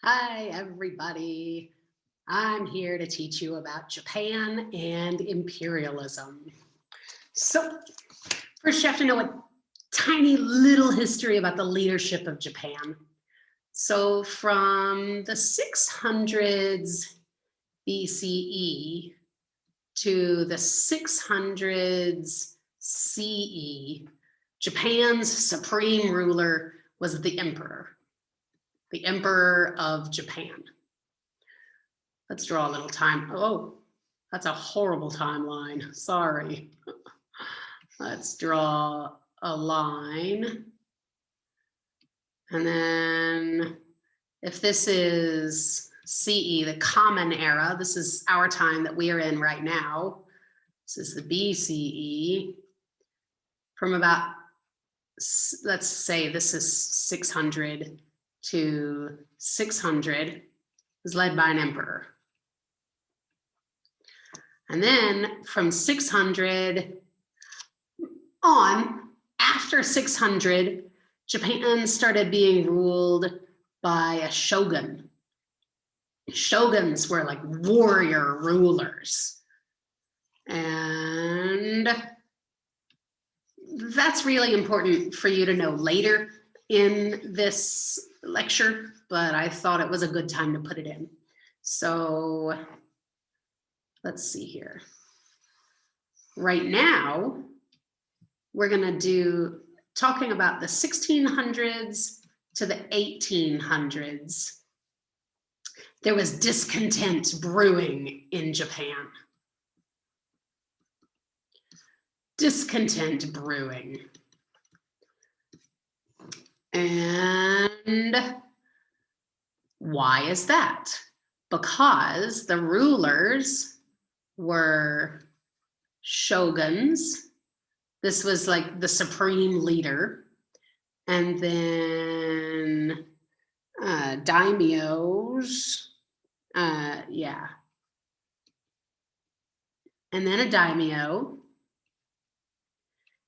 Hi, everybody. I'm here to teach you about Japan and imperialism. So, first, you have to know a tiny little history about the leadership of Japan. So, from the 600s BCE to the 600s CE, Japan's supreme ruler was the emperor of Japan. Let's draw a little time. Oh, that's a horrible timeline. Sorry. Let's draw a line. And then if this is CE, the common era, this is our time that we are in right now. This is the BCE. From about, let's say this is 600 to 600, is led by an emperor. And then from 600 on, after 600, Japan started being ruled by a shogun. Shoguns were like warrior rulers. And that's really important for you to know later in this lecture, but I thought it was a good time to put it in. So let's see here. Right now, we're going to do talking about the 1600s to the 1800s. There was discontent brewing in Japan. Discontent brewing. And why is that? Because the rulers were shoguns. This was like the supreme leader. And then daimyos. Yeah. And then a daimyo.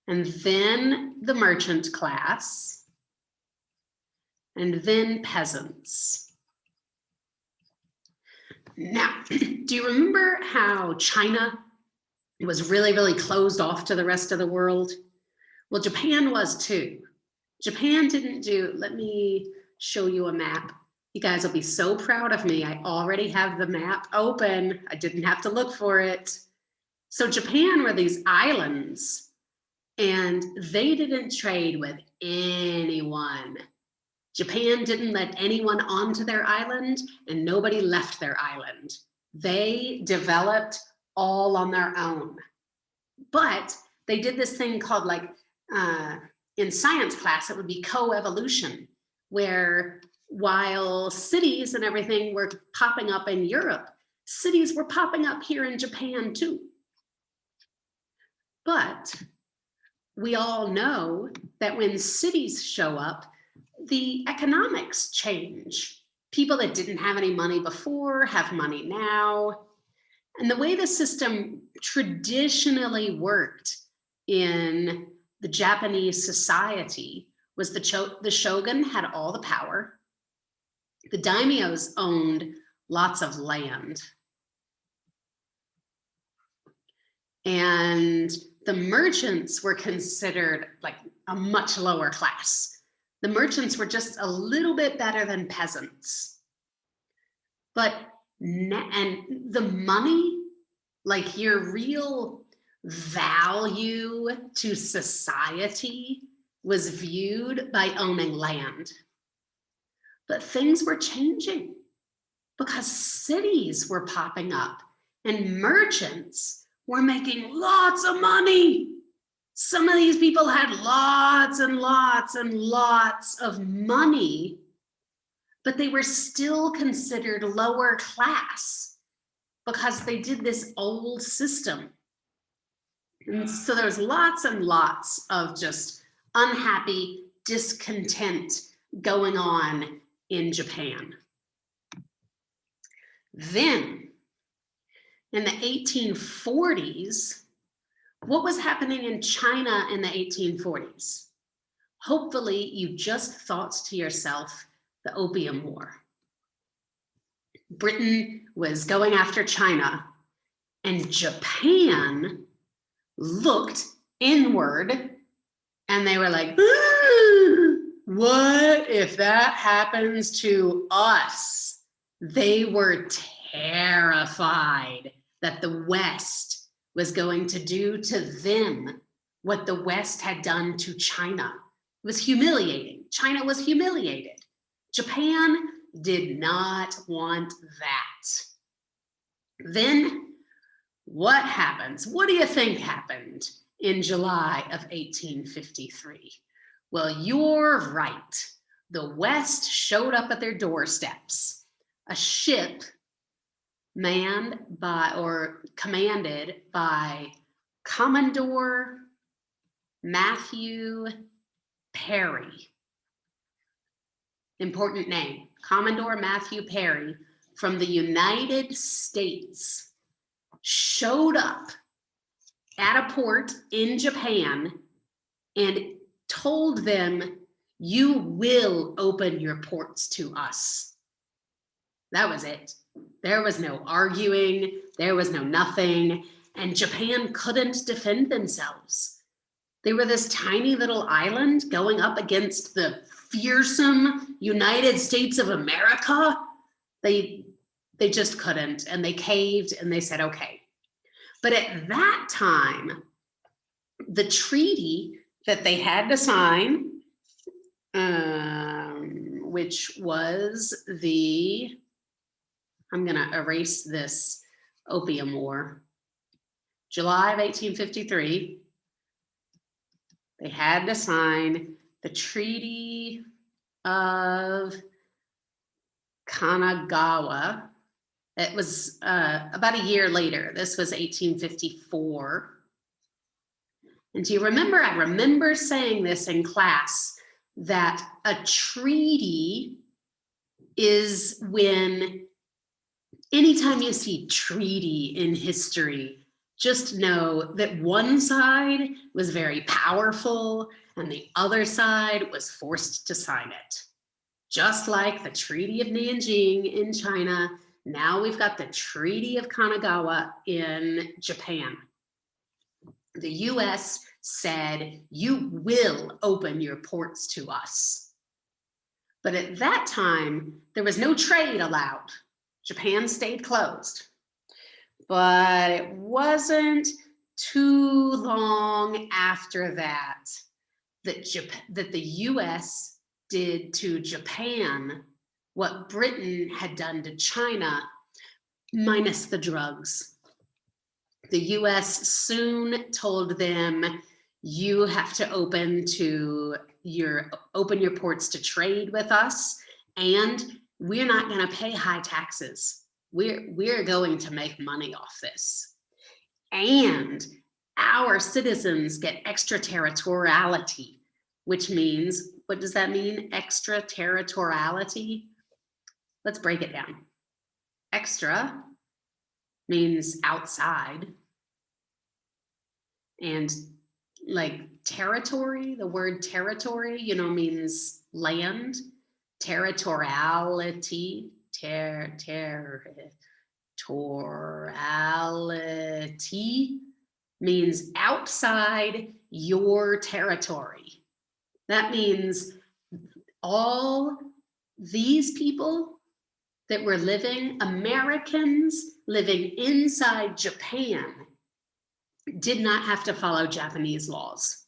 And then the merchant class. And then peasants. Now, do you remember how China was really, really closed off to the rest of the world? Well, Japan was too. Japan didn't do, let me show you a map. You guys will be so proud of me. I already have the map open. I didn't have to look for it. So Japan were these islands, and they didn't trade with anyone. Japan didn't let anyone onto their island, and nobody left their island. They developed all on their own. But they did this thing called, like, in science class, it would be co-evolution, where while cities and everything were popping up in Europe, cities were popping up here in Japan too. But we all know that when cities show up, the economics change. People that didn't have any money before have money now. And the way the system traditionally worked in the Japanese society was the shogun had all the power. The daimyos owned lots of land. And the merchants were considered like a much lower class. The merchants were just a little bit better than peasants. But, and the money, like your real value to society, was viewed by owning land. But things were changing because cities were popping up and merchants were making lots of money. Some of these people had lots and lots and lots of money, but they were still considered lower class because they did this old system. And so there's lots and lots of just unhappy discontent going on in Japan. Then in the 1840s, what was happening in China in the 1840s? Hopefully you just thought to yourself, the Opium War. Britain was going after China, and Japan looked inward and they were like, what if that happens to us? They were terrified that the West was going to do to them what the West had done to China. It was humiliating. China was humiliated. Japan did not want that. Then what happens? What do you think happened in July of 1853? Well, you're right. The West showed up at their doorsteps. A ship manned by or commanded by Commodore Matthew Perry. Important name, Commodore Matthew Perry from the United States showed up at a port in Japan and told them, you will open your ports to us. That was it. There was no arguing, there was no nothing, and Japan couldn't defend themselves. They were this tiny little island going up against the fearsome United States of America. They just couldn't, and they caved and they said, okay. But at that time, the treaty that they had to sign, which was the, I'm gonna erase this Opium War, July of 1853, they had to sign the Treaty of Kanagawa. It was about a year later. This was 1854. And do you remember, I remember saying this in class, that a treaty is when, anytime you see treaty in history, just know that one side was very powerful and the other side was forced to sign it. Just like the Treaty of Nanjing in China, now we've got the Treaty of Kanagawa in Japan. The US said, you will open your ports to us. But at that time, there was no trade allowed. Japan stayed closed. But it wasn't too long after that that the US did to Japan what Britain had done to China, minus the drugs. The US soon told them, you have to open your ports to trade with us, and we're not going to pay high taxes. We're going to make money off this. And our citizens get extraterritoriality, which means, what does that mean? Extraterritoriality? Let's break it down. Extra means outside. And like territory, the word territory, means land. Territoriality, territoriality means outside your territory. That means all these people that were living, Americans living inside Japan, did not have to follow Japanese laws.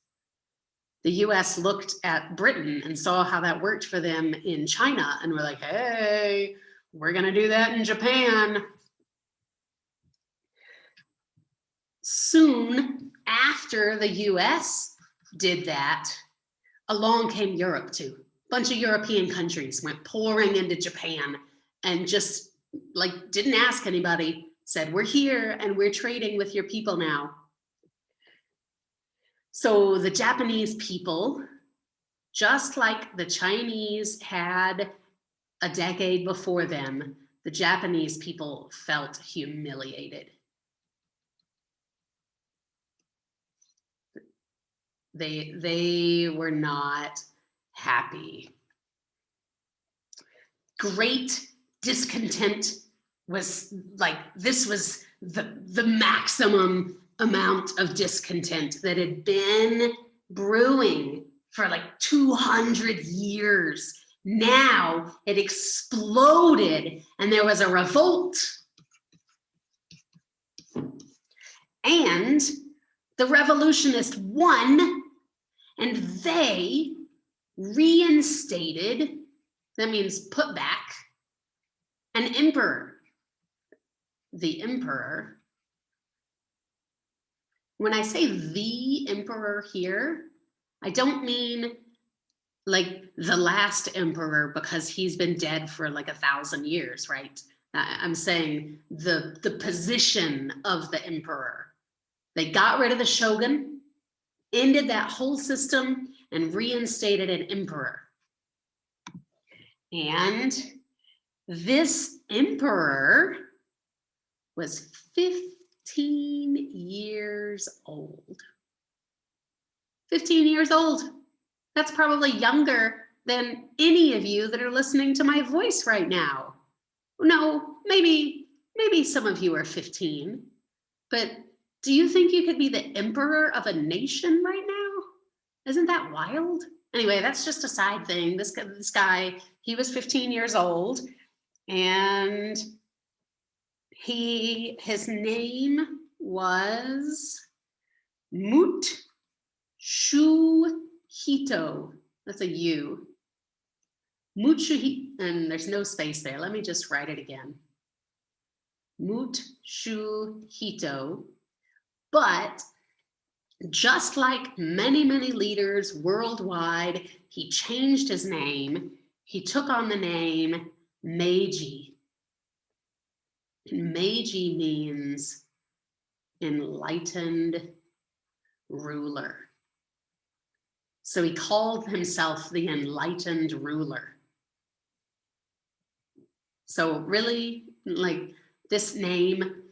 The US looked at Britain and saw how that worked for them in China and were like, hey, we're gonna do that in Japan. Soon after the US did that, along came Europe too. A bunch of European countries went pouring into Japan and just like didn't ask anybody, said, we're here and we're trading with your people now. So the Japanese people, just like the Chinese had a decade before them, the Japanese people felt humiliated. They were not happy. Great discontent was like, this was the maximum amount of discontent that had been brewing for like 200 years. Now it exploded and there was a revolt. And the revolutionists won, and they reinstated, that means put back, an emperor. The emperor, when I say the emperor here, I don't mean like the last emperor because he's been dead for like 1,000 years, right? I'm saying the position of the emperor. They got rid of the shogun, ended that whole system, and reinstated an emperor. And this emperor was 15 years old. 15 years old. That's probably younger than any of you that are listening to my voice right now. No, maybe some of you are 15, but do you think you could be the emperor of a nation right now? Isn't that wild? Anyway, that's just a side thing. This guy, he was 15 years old, and his name was Mutsuhito. That's a U. Mutsuhito, and there's no space there. Let me just write it again. Mutsuhito. But just like many, many leaders worldwide, he changed his name. He took on the name Meiji. And Meiji means enlightened ruler. So he called himself the enlightened ruler. So really, like this name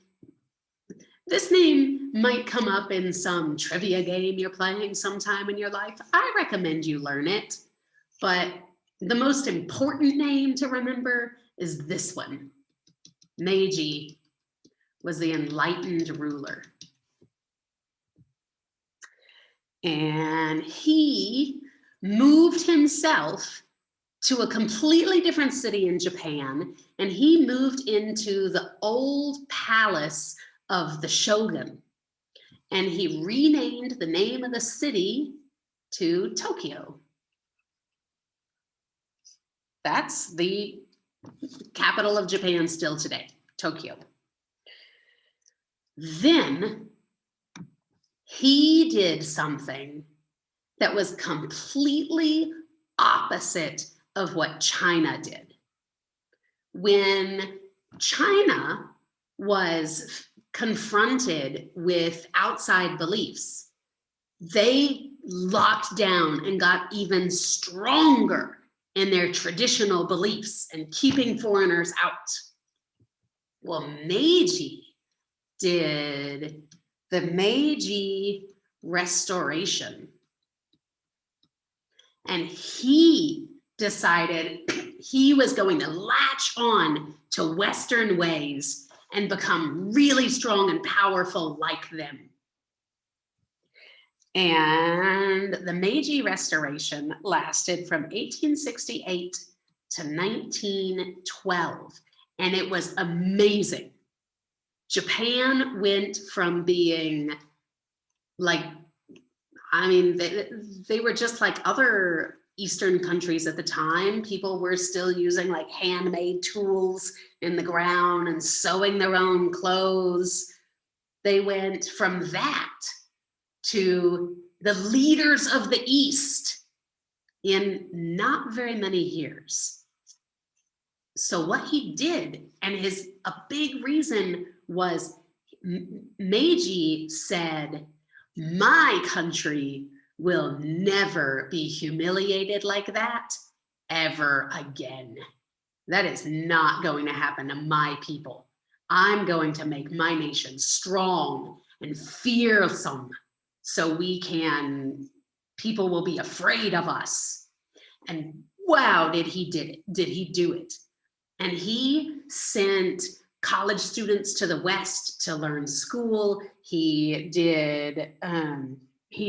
might come up in some trivia game you're playing sometime in your life. I recommend you learn it, but the most important name to remember is this one. Meiji was the enlightened ruler. And he moved himself to a completely different city in Japan, and he moved into the old palace of the shogun. And he renamed the name of the city to Tokyo. That's the capital of Japan still today, Tokyo. Then he did something that was completely opposite of what China did. When China was confronted with outside beliefs, they locked down and got even stronger in their traditional beliefs and keeping foreigners out. Well, Meiji did the Meiji Restoration. And he decided he was going to latch on to Western ways and become really strong and powerful like them. And the Meiji Restoration lasted from 1868 to 1912, and it was amazing. Japan went from being like, I mean, they were just like other Eastern countries at the time. People were still using like handmade tools in the ground and sewing their own clothes. They went from that to the leaders of the East in not very many years. So what he did, and a big reason was Meiji said, my country will never be humiliated like that ever again. That is not going to happen to my people. I'm going to make my nation strong and fearsome so people will be afraid of us. And wow, did he do it. And he sent college students to the West to learn school. He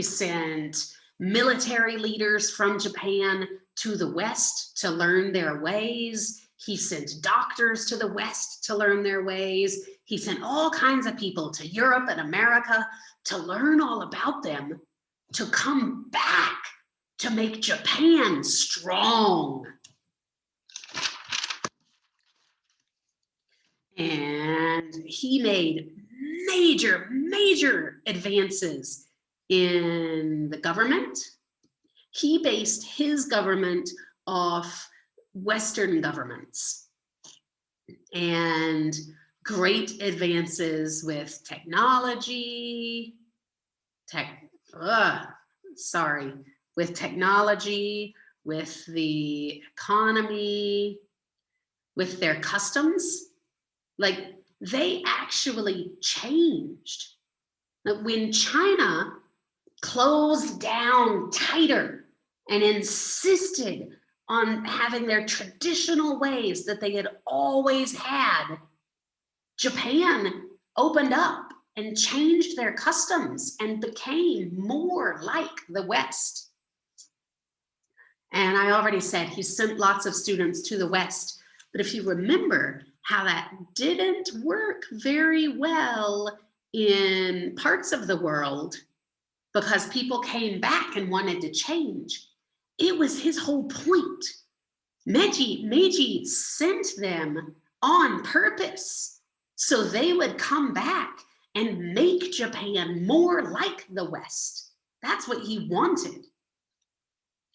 sent military leaders from Japan to the West to learn their ways. He sent doctors to the West to learn their ways. He sent all kinds of people to Europe and America to learn all about them, to come back to make Japan strong. And he made major advances in the government. He based his government off Western governments, and great advances with technology, with technology, with the economy, with their customs. Like, they actually changed. When China closed down tighter and insisted on having their traditional ways that they had always had, Japan opened up and changed their customs and became more like the West. And I already said he sent lots of students to the West, but if you remember how that didn't work very well in parts of the world because people came back and wanted to change, it was his whole point. Meiji sent them on purpose so they would come back and make Japan more like the West. That's what he wanted.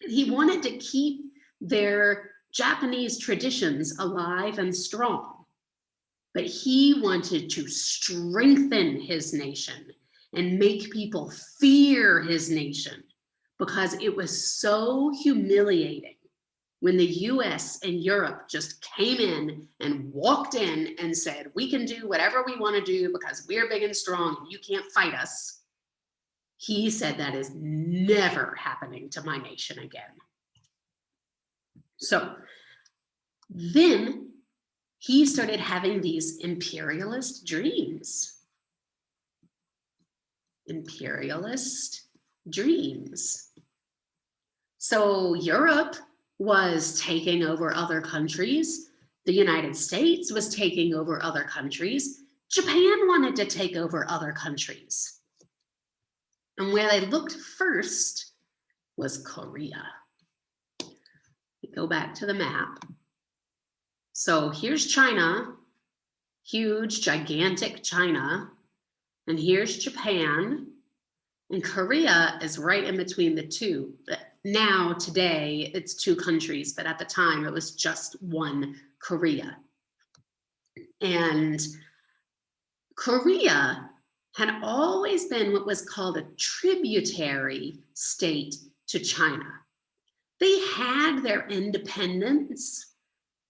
He wanted to keep their Japanese traditions alive and strong, but he wanted to strengthen his nation and make people fear his nation, because it was so humiliating when the US and Europe just came in and walked in and said, we can do whatever we want to do because we're big and strong and you can't fight us. He said, that is never happening to my nation again. So then he started having these imperialist dreams. Imperialist dreams. So Europe was taking over other countries. The United States was taking over other countries. Japan wanted to take over other countries. And where they looked first was Korea. Go back to the map. So here's China, huge, gigantic China. And here's Japan. And Korea is right in between the two. Now, today, it's two countries, but at the time, it was just one Korea. And Korea had always been what was called a tributary state to China. They had their independence,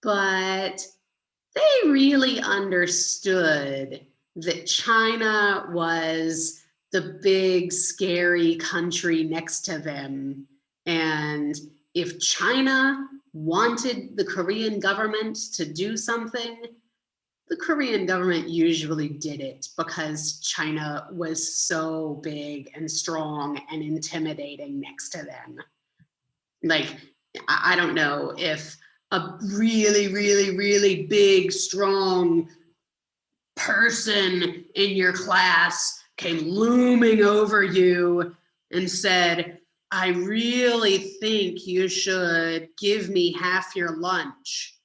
but they really understood that China was the big, scary country next to them. And if China wanted the Korean government to do something, the Korean government usually did it because China was so big and strong and intimidating next to them. Like, I don't know if a really big, strong person in your class came looming over you and said, I really think you should give me half your lunch.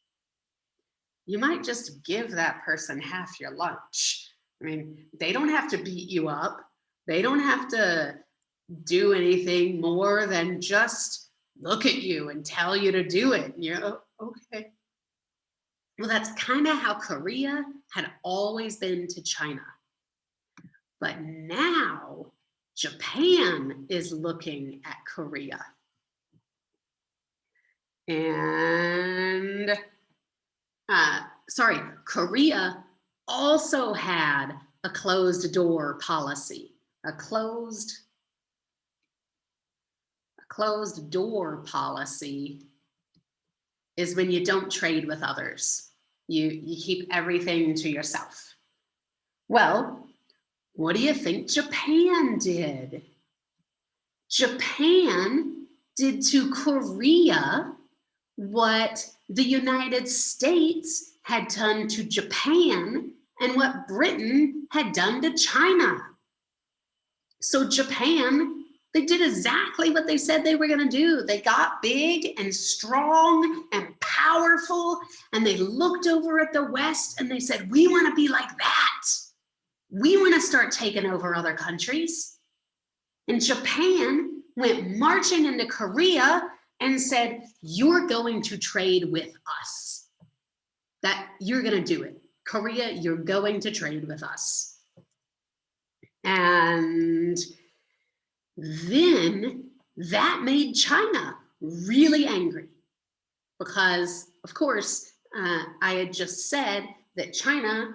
You might just give that person half your lunch. I mean, they don't have to beat you up. They don't have to do anything more than just look at you and tell you to do it. And you're, oh, okay. Well, that's kind of how Korea had always been to China. But now Japan is looking at Korea. And, Korea also had a closed door policy, a closed door policy is when you don't trade with others. You keep everything to yourself. Well, what do you think Japan did? Japan did to Korea what the United States had done to Japan and what Britain had done to China. So Japan, they did exactly what they said they were going to do. They got big and strong and powerful, and they looked over at the West and they said, we want to be like that. We want to start taking over other countries. And Japan went marching into Korea and said, you're going to trade with us. That you're going to do it. Korea, you're going to trade with us. And then that made China really angry because, of course, I had just said that China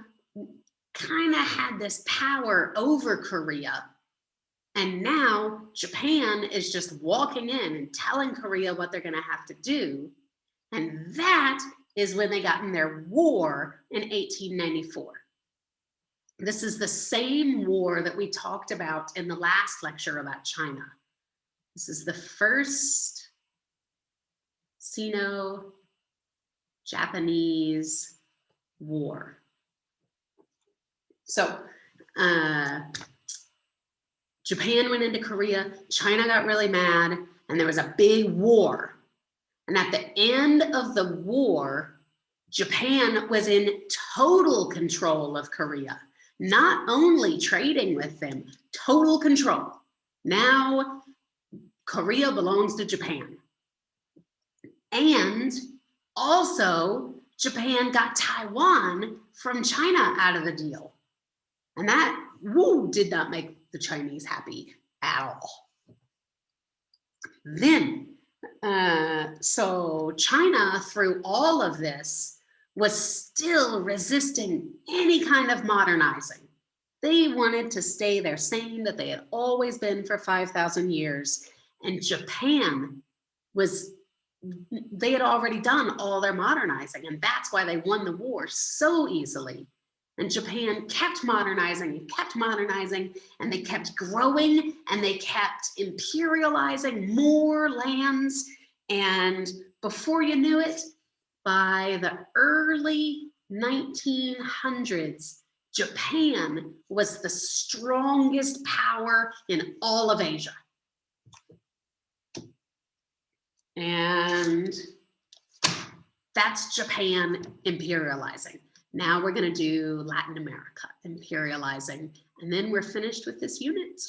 kind of had this power over Korea. And now Japan is just walking in and telling Korea what they're going to have to do. And that is when they got in their war in 1894. This is the same war that we talked about in the last lecture about China. This is the first Sino-Japanese war. So Japan went into Korea, China got really mad, and there was a big war. And at the end of the war, Japan was in total control of Korea, not only trading with them, total control. Now, Korea belongs to Japan. And also, Japan got Taiwan from China out of the deal. And that, did not make the Chinese happy at all. Then, so China, through all of this, was still resisting any kind of modernizing. They wanted to stay their same that they had always been for 5,000 years. And Japan they had already done all their modernizing, and that's why they won the war so easily. And Japan kept modernizing, and they kept growing, and they kept imperializing more lands. And before you knew it, by the early 1900s, Japan was the strongest power in all of Asia. And that's Japan imperializing. Now we're going to do Latin America imperializing, and then we're finished with this unit.